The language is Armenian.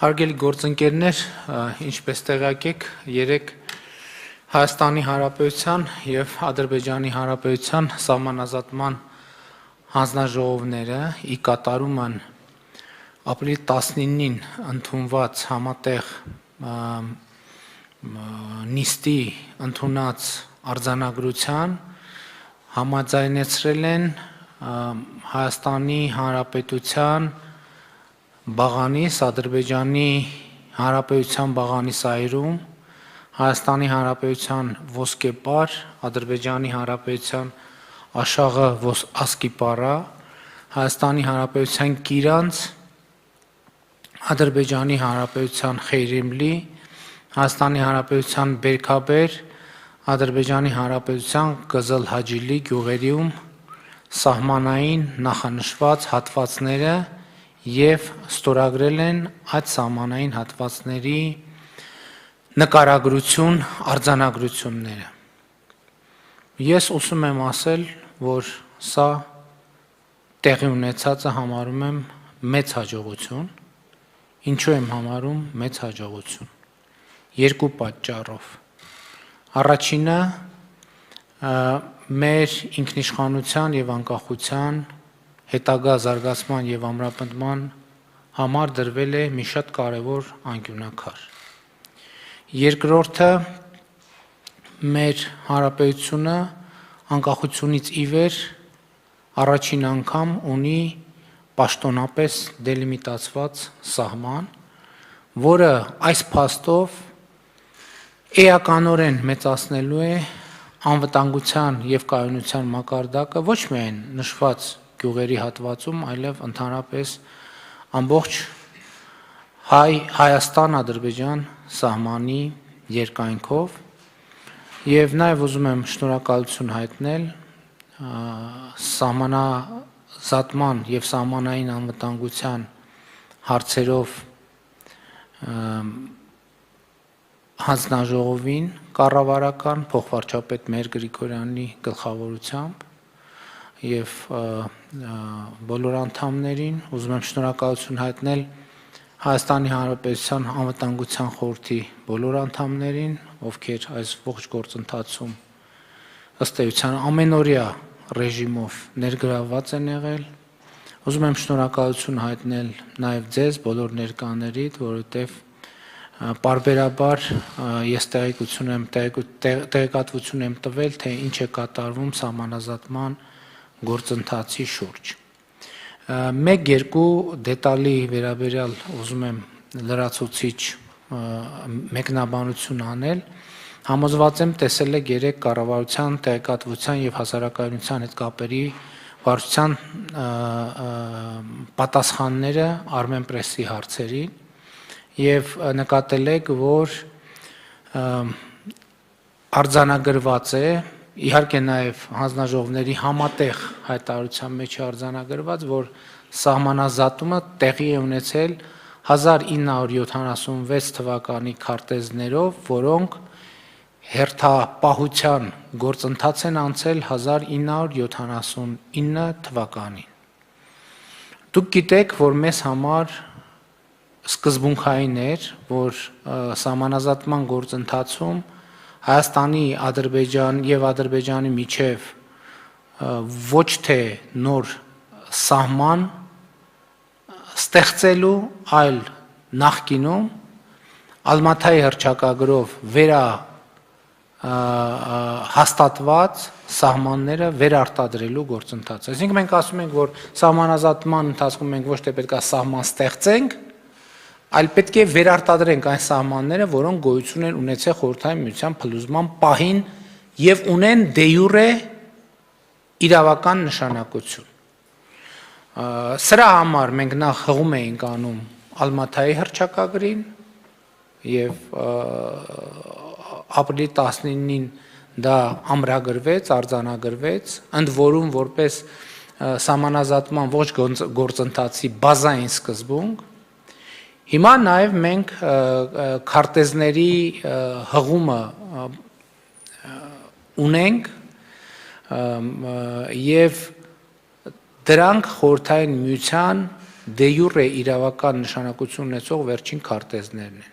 Հարգելի գործընկերներ, ինչպես տեղյակ եք, երեկ Հայաստանի Հանրապետության և Ադրբեջանի Հանրապետության սահմանազատման հանձնաժողովները ի կատարում են ապրիլի 19-ին ընդունված համատեղ նիստի ընդունած արձանագրության համաձայնեցրել են Հայաստանի Հանրապետության Բաղանիս, Ադրբեջանի Հանրապետության Բաղանիսայրում, Հայաստանի Հանրապետության Ոսկեպար, Ադրբեջանի Հանրապետության Աշաղը Ասկիպարա, Հայաստանի Հանրապետության Կիրանց, Ադրբեջանի Հանրապետության Խեյրեմլի, Հայաստանի Հանրապետության Բերքաբեր, Ադրբեջանի Հանրապետության Կզլհաջիլի գյուղերիում սահմանային նախանշված հատվածները և ստորագրել են այդ սահմանային հատվածների նկարագրություն, արձանագրությունները։ Ես ուզում եմ ասել, որ սա տեղի ունեցածը համարում եմ մեծ հաջողություն, ինչու եմ համարում մեծ հաջողություն, երկու պատճառով։ Առաջինը մեր ինքնիշխանության և անկախության հետագա զարգացման և ամրապնդման համար դրվել է մի շատ կարևոր անկյունաքար։ Երկրորդը մեր հանրապետությունը անկախությունից ի վեր առաջին անգամ ունի պաշտոնապես դելիմիտացված սահման, որը այս փաստով էականորեն մեծացնելու է անվտանգության և կայունության մակարդակը ոչ միայն նշված գյուղերի հատվածում, այլև ընդհանրապես ամբողջ Հայաստան-Ադրբեջան սահմանի երկայնքով և նաև ուզում եմ շնորհակալություն հայտնել սահմանազատման և սահմանային անվտանգության հարցերով հանձնաժողովին կառավարական փոխվարչապետ Մհեր Գրիգորյանի գլխավորությամբ և բոլոր անդամներին, ուզում եմ շնորհակալություն հայտնել Հայաստանի Հանրապետության Անվտանգության խորհրդի բոլոր անդամներին, ովքեր այս ողջ գործընթացում ըստ էության ամենօրյա ռեժիմով ներգրավված են եղել, ուզում եմ շնորհակալություն հայտնել նաև ձեզ բոլոր ներկաներին, որովհետև պարբերաբար ես տեղեկատվություն եմ տվել, թե ինչ է կատարվում սահմանազատման գործընթացի շուրջ։ Մեկ-երկու դետալի վերաբերյալ ուզում եմ լրացուցիչ մեկնաբանություն անել, համոզված եմ տեսել եք երեկ կառավարության տեղեկատվության և հասարակայնության հետ կապերի վարչության պատասխանները Armenpress-ի հարցերին և նկատել եք, որ արձանագրված է, իհարկե նաև հանձնաժողովների համատեղ հայտարարության մեջ է արձանագրված, որ սահմանազատումը տեղի է ունեցել 1976 թվականի քարտեզներով, որոնք հերթապահության գործընթաց են անցել 1979 թվականին։ Դուք գիտեք, որ մեզ համար սկզբունքային էր, որ սահմանազատման գործընթացում Հայաստանի և Ադրբեջանի միջև ոչ թե նոր սահման ստեղծելու, այլ նախկինում Ալմաթայի հռչակագրով հաստատված սահմանները վերարտադրելու գործընթաց։ Այսինքն մենք ասում ենք, որ սահմանազատման ընթացքում մենք ոչ թե պետք է սահման ստեղծենք, այլ պետք է վերարտադրենք այն սահմանները, որոնք գոյություն են ունեցել Խորհրդային Միության փլուզման պահին և ունեն դե յուրե իրավական նշանակություն։ Սրա համար մենք նախ հղում էինք անում Ալմաթայի հռչակագրին և ապրիլի 19-ին դա ամրագրվեց, արձանագրվեց, ընդ որում որպես սահմանազատման ողջ գործընթացի բազային սկզբունք։ Հիմա նաև մենք քարտեզների հղումը ունենք և դրանք Խորհրդային Միության դե յուրե իրավական նշանակություն ունեցող վերջին քարտեզներն են։